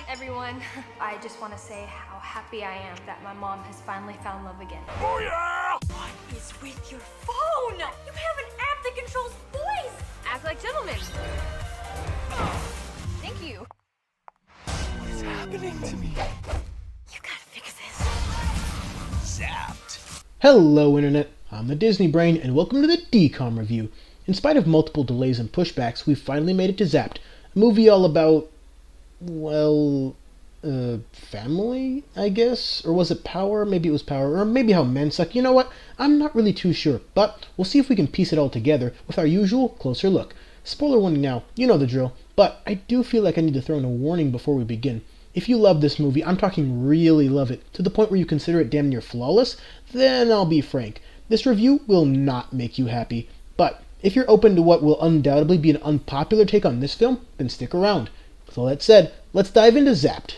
everyone. I just want to say how happy I am that my mom has finally found love again. Oh yeah! What is with your phone? You have an app that controls voice! Act like gentlemen. Thank you. What is happening to me? You gotta fix this. Zapped. Hello Internet, I'm the Disney Brain and welcome to the DCOM review. In spite of multiple delays and pushbacks, we've finally made it to Zapped, a movie all about, well, family, I guess? Or was it power? Maybe it was power, or maybe how men suck. You know what? I'm not really too sure, but we'll see if we can piece it all together with our usual closer look. Spoiler warning now, you know the drill, but I do feel like I need to throw in a warning before we begin. If you love this movie, I'm talking really love it, to the point where you consider it damn near flawless, then I'll be frank. This review will not make you happy, but if you're open to what will undoubtedly be an unpopular take on this film, then stick around. With all that said, let's dive into Zapped.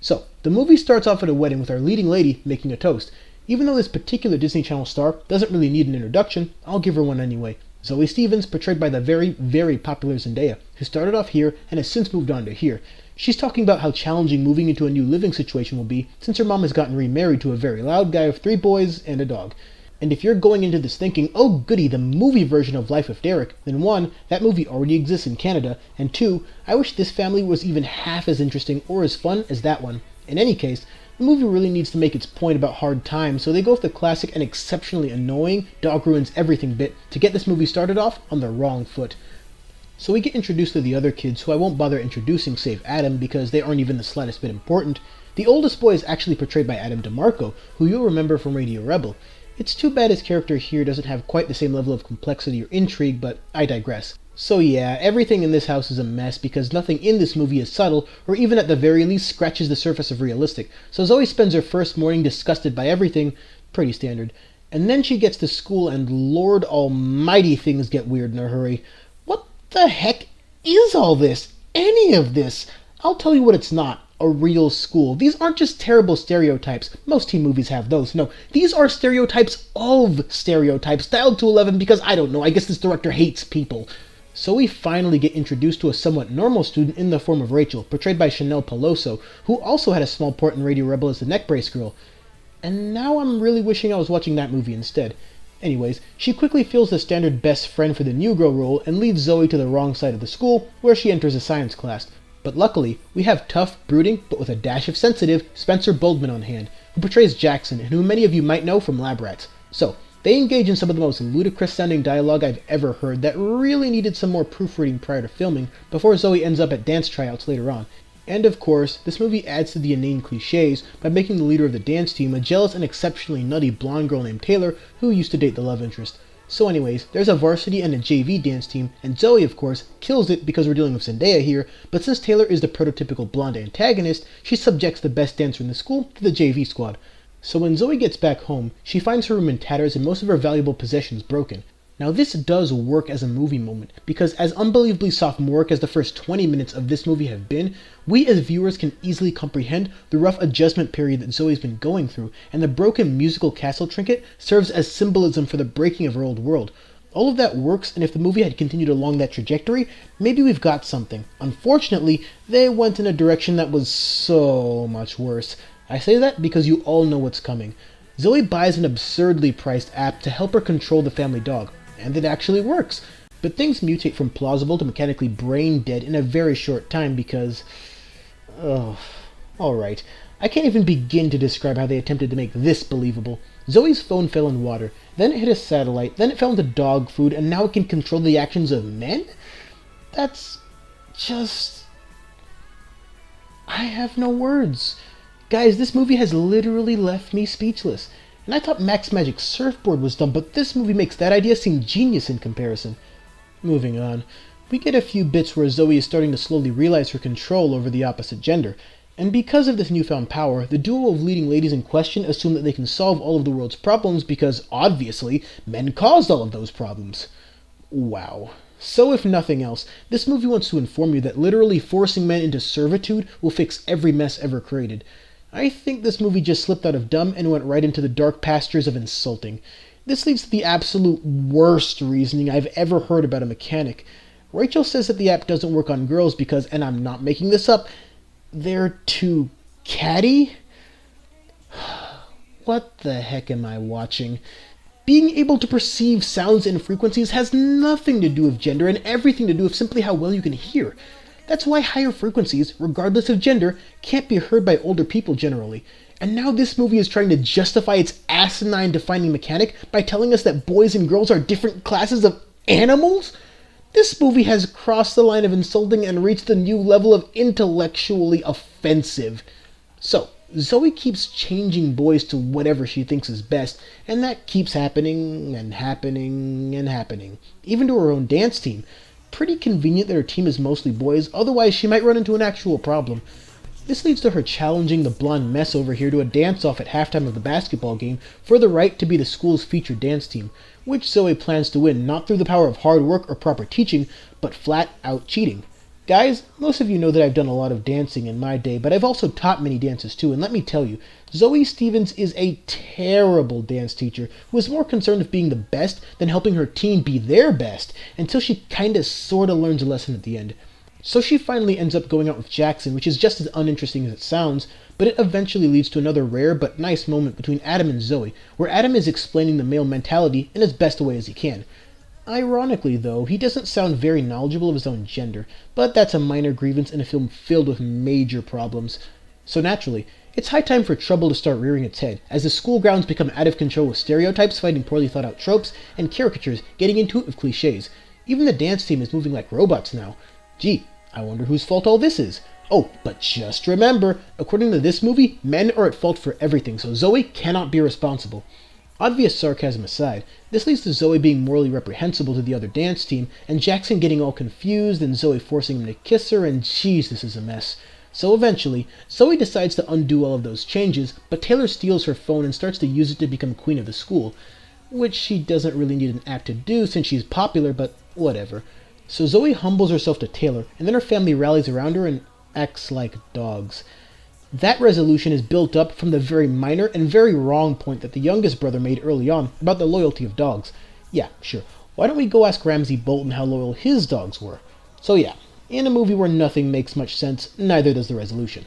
So, the movie starts off at a wedding with our leading lady making a toast. Even though this particular Disney Channel star doesn't really need an introduction, I'll give her one anyway. Zoe Stevens, portrayed by the very, very popular Zendaya, who started off here and has since moved on to here. She's talking about how challenging moving into a new living situation will be since her mom has gotten remarried to a very loud guy of 3 boys and a dog. And if you're going into this thinking, oh goody, the movie version of Life of Derek, then 1, that movie already exists in Canada, and 2, I wish this family was even half as interesting or as fun as that one. In any case, the movie really needs to make its point about hard times, so they go with the classic and exceptionally annoying dog ruins everything bit to get this movie started off on the wrong foot. So we get introduced to the other kids, who I won't bother introducing save Adam because they aren't even the slightest bit important. The oldest boy is actually portrayed by Adam DeMarco, who you'll remember from Radio Rebel. It's too bad his character here doesn't have quite the same level of complexity or intrigue, but I digress. So yeah, everything in this house is a mess because nothing in this movie is subtle, or even at the very least scratches the surface of realistic. So Zoe spends her first morning disgusted by everything, pretty standard. And then she gets to school and Lord almighty things get weird in a hurry. What the heck is all this? Any of this? I'll tell you what it's not. A real school. These aren't just terrible stereotypes. Most teen movies have those. No, these are stereotypes of stereotypes, dialed to 11 because, I don't know, I guess this director hates people. So we finally get introduced to a somewhat normal student in the form of Rachel, portrayed by Chanel Peloso, who also had a small part in Radio Rebel as the neck brace girl. And now I'm really wishing I was watching that movie instead. Anyways, she quickly fills the standard best friend for the new girl role and leads Zoe to the wrong side of the school, where she enters a science class. But luckily, we have tough, brooding, but with a dash of sensitive, Spencer Boldman on hand, who portrays Jackson, and who many of you might know from Lab Rats. So, they engage in some of the most ludicrous-sounding dialogue I've ever heard that really needed some more proofreading prior to filming, before Zoe ends up at dance tryouts later on. And of course, this movie adds to the inane cliches by making the leader of the dance team a jealous and exceptionally nutty blonde girl named Taylor, who used to date the love interest. So anyways, there's a varsity and a JV dance team, and Zoe, of course, kills it because we're dealing with Zendaya here, but since Taylor is the prototypical blonde antagonist, she subjects the best dancer in the school to the JV squad. So when Zoe gets back home, she finds her room in tatters and most of her valuable possessions broken. Now this does work as a movie moment, because as unbelievably sophomoric as the first 20 minutes of this movie have been, we as viewers can easily comprehend the rough adjustment period that Zoe's been going through, and the broken musical castle trinket serves as symbolism for the breaking of her old world. All of that works, and if the movie had continued along that trajectory, maybe we've got something. Unfortunately, they went in a direction that was so much worse. I say that because you all know what's coming. Zoe buys an absurdly priced app to help her control the family dog. And it actually works. But things mutate from plausible to mechanically brain dead in a very short time because... alright. I can't even begin to describe how they attempted to make this believable. Zoe's phone fell in water, then it hit a satellite, then it fell into dog food, and now it can control the actions of men? That's... just... I have no words. Guys, this movie has literally left me speechless. And I thought Max Magic's surfboard was dumb, but this movie makes that idea seem genius in comparison. Moving on. We get a few bits where Zoe is starting to slowly realize her control over the opposite gender. And because of this newfound power, the duo of leading ladies in question assume that they can solve all of the world's problems because, obviously, men caused all of those problems. Wow. So if nothing else, this movie wants to inform you that literally forcing men into servitude will fix every mess ever created. I think this movie just slipped out of dumb and went right into the dark pastures of insulting. This leads to the absolute worst reasoning I've ever heard about a mechanic. Rachel says that the app doesn't work on girls because, and I'm not making this up, they're too catty? What the heck am I watching? Being able to perceive sounds and frequencies has nothing to do with gender and everything to do with simply how well you can hear. That's why higher frequencies, regardless of gender, can't be heard by older people generally. And now this movie is trying to justify its asinine defining mechanic by telling us that boys and girls are different classes of animals? This movie has crossed the line of insulting and reached a new level of intellectually offensive. So, Zoe keeps changing boys to whatever she thinks is best, and that keeps happening and happening and happening, even to her own dance team. Pretty convenient that her team is mostly boys, otherwise she might run into an actual problem. This leads to her challenging the blonde mess over here to a dance-off at halftime of the basketball game for the right to be the school's featured dance team, which Zoe plans to win not through the power of hard work or proper teaching, but flat-out cheating. Guys, most of you know that I've done a lot of dancing in my day, but I've also taught many dances too, and let me tell you, Zoe Stevens is a terrible dance teacher who is more concerned with being the best than helping her team be their best, until she kinda sorta learns a lesson at the end. So she finally ends up going out with Jackson, which is just as uninteresting as it sounds, but it eventually leads to another rare but nice moment between Adam and Zoe, where Adam is explaining the male mentality in as best a way as he can. Ironically, though, he doesn't sound very knowledgeable of his own gender, but that's a minor grievance in a film filled with major problems. So naturally, it's high time for trouble to start rearing its head, as the school grounds become out of control with stereotypes fighting poorly thought out tropes, and caricatures getting into it with cliches. Even the dance team is moving like robots now. Gee, I wonder whose fault all this is. Oh, but just remember, according to this movie, men are at fault for everything, so Zoe cannot be responsible. Obvious sarcasm aside, this leads to Zoe being morally reprehensible to the other dance team, and Jackson getting all confused, and Zoe forcing him to kiss her, and jeez, this is a mess. So eventually, Zoe decides to undo all of those changes, but Taylor steals her phone and starts to use it to become queen of the school, which she doesn't really need an app to do since she's popular, but whatever. So Zoe humbles herself to Taylor, and then her family rallies around her and acts like dogs. That resolution is built up from the very minor and very wrong point that the youngest brother made early on about the loyalty of dogs. Yeah, sure, why don't we go ask Ramsay Bolton how loyal his dogs were? So yeah, in a movie where nothing makes much sense, neither does the resolution.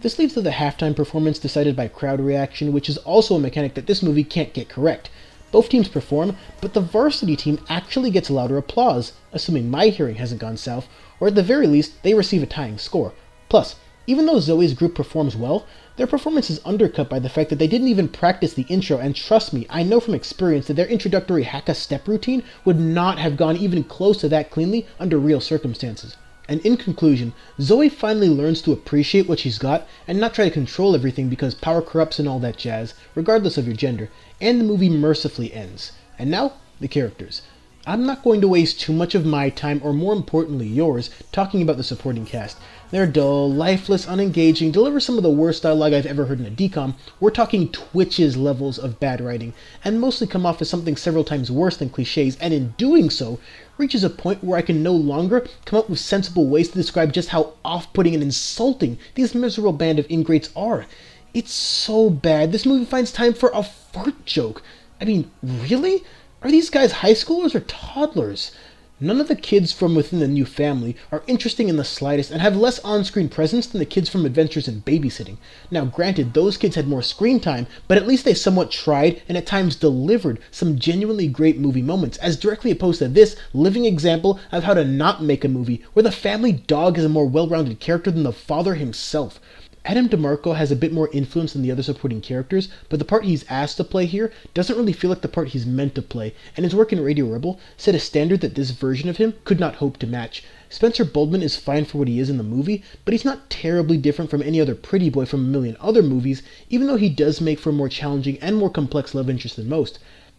This leads to the halftime performance decided by crowd reaction, which is also a mechanic that this movie can't get correct. Both teams perform, but the varsity team actually gets louder applause, assuming my hearing hasn't gone south, or at the very least, they receive a tying score. Plus, even though Zoe's group performs well, their performance is undercut by the fact that they didn't even practice the intro, and trust me, I know from experience that their introductory Haka step routine would not have gone even close to that cleanly under real circumstances. And in conclusion, Zoe finally learns to appreciate what she's got and not try to control everything because power corrupts and all that jazz, regardless of your gender, and the movie mercifully ends. And now, the characters. I'm not going to waste too much of my time, or more importantly yours, talking about the supporting cast. They're dull, lifeless, unengaging, deliver some of the worst dialogue I've ever heard in a DCOM. We're talking Twitch's levels of bad writing, and mostly come off as something several times worse than cliches, and in doing so, reaches a point where I can no longer come up with sensible ways to describe just how off-putting and insulting these miserable band of ingrates are. It's so bad, this movie finds time for a fart joke. I mean, really? Are these guys high schoolers or toddlers? None of the kids from within the new family are interesting in the slightest and have less on-screen presence than the kids from Adventures in Babysitting. Now granted, those kids had more screen time, but at least they somewhat tried and at times delivered some genuinely great movie moments, as directly opposed to this living example of how to not make a movie where the family dog is a more well-rounded character than the father himself. Adam DeMarco has a bit more influence than the other supporting characters, but the part he's asked to play here doesn't really feel like the part he's meant to play, and his work in Radio Rebel set a standard that this version of him could not hope to match. Spencer Boldman is fine for what he is in the movie, but he's not terribly different from any other pretty boy from a million other movies, even though he does make for a more challenging and more complex love interest than most.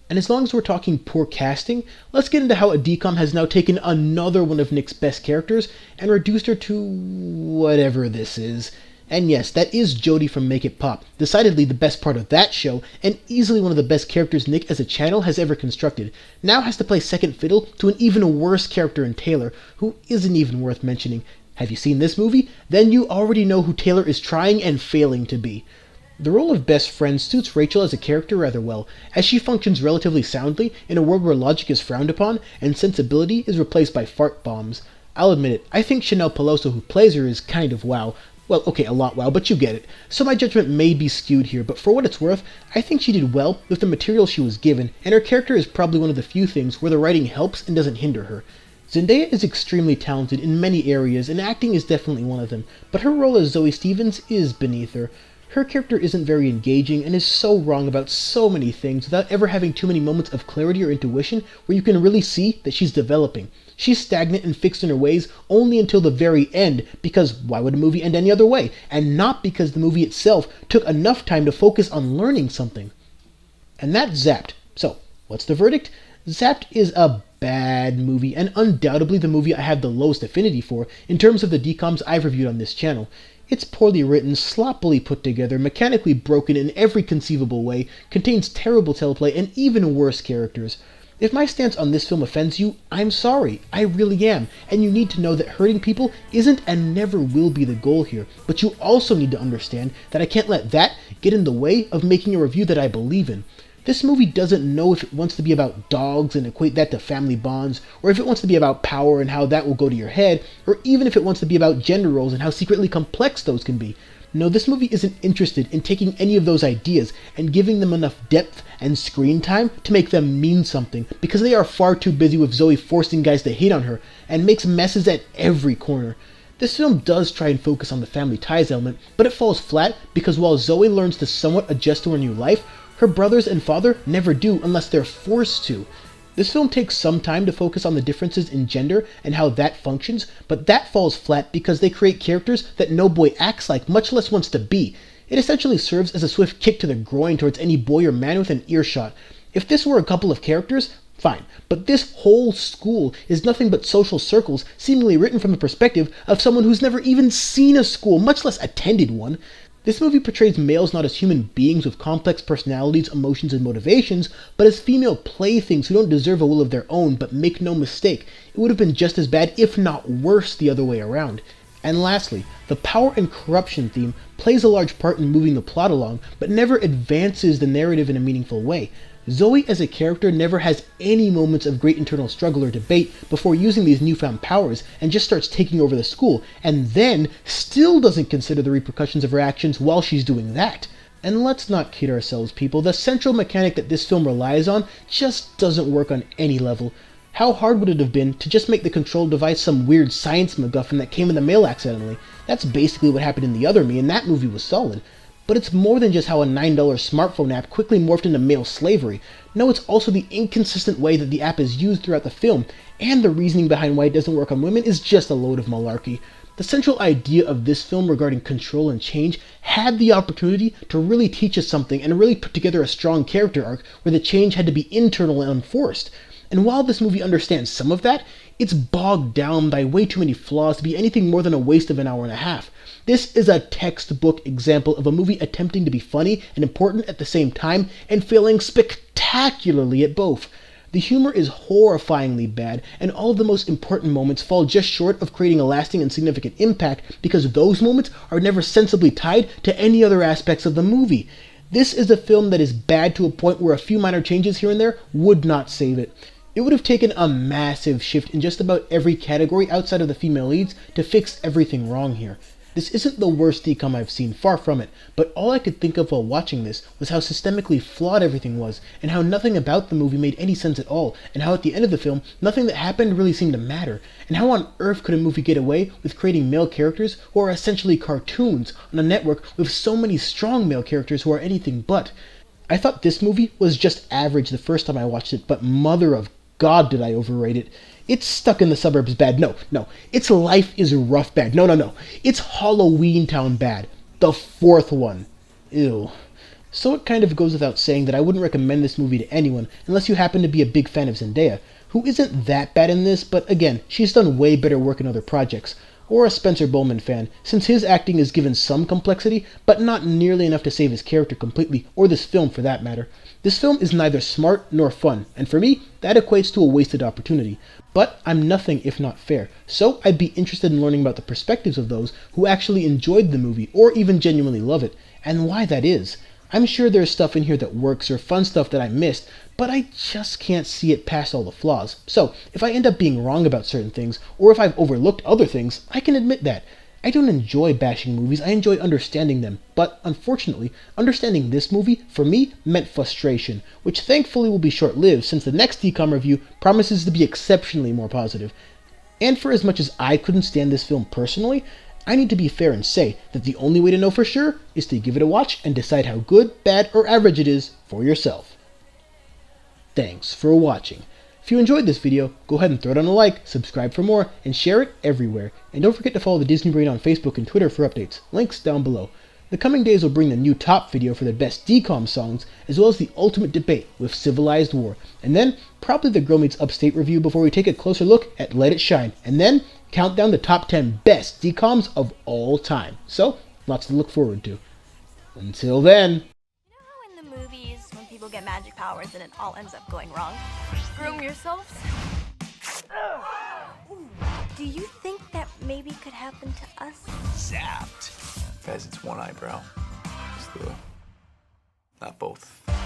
And as long as we're talking poor casting, let's get into how a DCOM has now taken another one of Nick's best characters and reduced her to whatever this is. And yes, that is Jodie from Make It Pop, decidedly the best part of that show, and easily one of the best characters Nick as a channel has ever constructed, now has to play second fiddle to an even worse character in Taylor, who isn't even worth mentioning. Have you seen this movie? Then you already know who Taylor is trying and failing to be. The role of best friend suits Rachel as a character rather well, as she functions relatively soundly in a world where logic is frowned upon and sensibility is replaced by fart bombs. I'll admit it, I think Chanel Peloso, who plays her, is kind of wow, Well, okay, a lot wow, but you get it. So my judgment may be skewed here, but for what it's worth, I think she did well with the material she was given, and her character is probably one of the few things where the writing helps and doesn't hinder her. Zendaya is extremely talented in many areas, and acting is definitely one of them, but her role as Zoe Stevens is beneath her. Her character isn't very engaging and is so wrong about so many things without ever having too many moments of clarity or intuition where you can really see that she's developing. She's stagnant and fixed in her ways only until the very end, because why would a movie end any other way? And not because the movie itself took enough time to focus on learning something. And that's Zapped. So, what's the verdict? Zapped is a bad movie, and undoubtedly the movie I have the lowest affinity for in terms of the DCOMs I've reviewed on this channel. It's poorly written, sloppily put together, mechanically broken in every conceivable way, contains terrible teleplay, and even worse characters. If my stance on this film offends you, I'm sorry, I really am, and you need to know that hurting people isn't and never will be the goal here, but you also need to understand that I can't let that get in the way of making a review that I believe in. This movie doesn't know if it wants to be about dogs and equate that to family bonds, or if it wants to be about power and how that will go to your head, or even if it wants to be about gender roles and how secretly complex those can be. No, this movie isn't interested in taking any of those ideas and giving them enough depth and screen time to make them mean something, because they are far too busy with Zoe forcing guys to hate on her, and makes messes at every corner. This film does try and focus on the family ties element, but it falls flat because while Zoe learns to somewhat adjust to her new life, her brothers and father never do unless they're forced to. This film takes some time to focus on the differences in gender and how that functions, but that falls flat because they create characters that no boy acts like, much less wants to be. It essentially serves as a swift kick to the groin towards any boy or man within earshot. If this were a couple of characters, fine, but this whole school is nothing but social circles seemingly written from the perspective of someone who's never even seen a school, much less attended one. This movie portrays males not as human beings with complex personalities, emotions, and motivations, but as female playthings who don't deserve a will of their own, but make no mistake, it would have been just as bad, if not worse, the other way around. And lastly, the power and corruption theme plays a large part in moving the plot along, but never advances the narrative in a meaningful way. Zoe as a character never has any moments of great internal struggle or debate before using these newfound powers and just starts taking over the school, and then still doesn't consider the repercussions of her actions while she's doing that. And let's not kid ourselves, people, the central mechanic that this film relies on just doesn't work on any level. How hard would it have been to just make the control device some weird science MacGuffin that came in the mail accidentally? That's basically what happened in The Other Me, and that movie was solid. But it's more than just how a $9 smartphone app quickly morphed into male slavery. No, it's also the inconsistent way that the app is used throughout the film, and the reasoning behind why it doesn't work on women is just a load of malarkey. The central idea of this film regarding control and change had the opportunity to really teach us something and really put together a strong character arc where the change had to be internal and unforced. And while this movie understands some of that, it's bogged down by way too many flaws to be anything more than a waste of an hour and a half. This is a textbook example of a movie attempting to be funny and important at the same time and failing spectacularly at both. The humor is horrifyingly bad, and all of the most important moments fall just short of creating a lasting and significant impact because those moments are never sensibly tied to any other aspects of the movie. This is a film that is bad to a point where a few minor changes here and there would not save it. It would have taken a massive shift in just about every category outside of the female leads to fix everything wrong here. This isn't the worst DCOM I've seen, far from it, but all I could think of while watching this was how systemically flawed everything was, and how nothing about the movie made any sense at all, and how at the end of the film, nothing that happened really seemed to matter, and how on earth could a movie get away with creating male characters who are essentially cartoons on a network with so many strong male characters who are anything but. I thought this movie was just average the first time I watched it, but mother of God did I overrate it. It's Stuck in the Suburbs bad. No. It's Life is Rough bad. No. It's Halloween Town bad. The fourth one. Ew. So it kind of goes without saying that I wouldn't recommend this movie to anyone unless you happen to be a big fan of Zendaya, who isn't that bad in this, but again, she's done way better work in other projects. Or a Spencer Bowman fan, since his acting is given some complexity, but not nearly enough to save his character completely, or this film for that matter. This film is neither smart nor fun, and for me, that equates to a wasted opportunity. But I'm nothing if not fair, so I'd be interested in learning about the perspectives of those who actually enjoyed the movie, or even genuinely love it, and why that is. I'm sure there's stuff in here that works, or fun stuff that I missed, but I just can't see it past all the flaws. So, if I end up being wrong about certain things, or if I've overlooked other things, I can admit that. I don't enjoy bashing movies, I enjoy understanding them. But unfortunately, understanding this movie, for me, meant frustration, which thankfully will be short-lived since the next DCOM review promises to be exceptionally more positive. And for as much as I couldn't stand this film personally, I need to be fair and say that the only way to know for sure is to give it a watch and decide how good, bad, or average it is for yourself. Thanks for watching. If you enjoyed this video, go ahead and throw it on a like, subscribe for more, and share it everywhere. And don't forget to follow the Disney Brain on Facebook and Twitter for updates. Links down below. The coming days will bring the new top video for the best DCOM songs, as well as the ultimate debate with Civilized War. And then, probably the Girl Meets Upstate review before we take a closer look at Let It Shine. And then, count down the top 10 best DCOMs of all time. So, lots to look forward to. Until then... You know how in the movies, when people get magic powers and it all ends up going wrong? Groom yourselves? Do you think that maybe could happen to us? Zapped. Guys, it's one eyebrow. It's the... not both.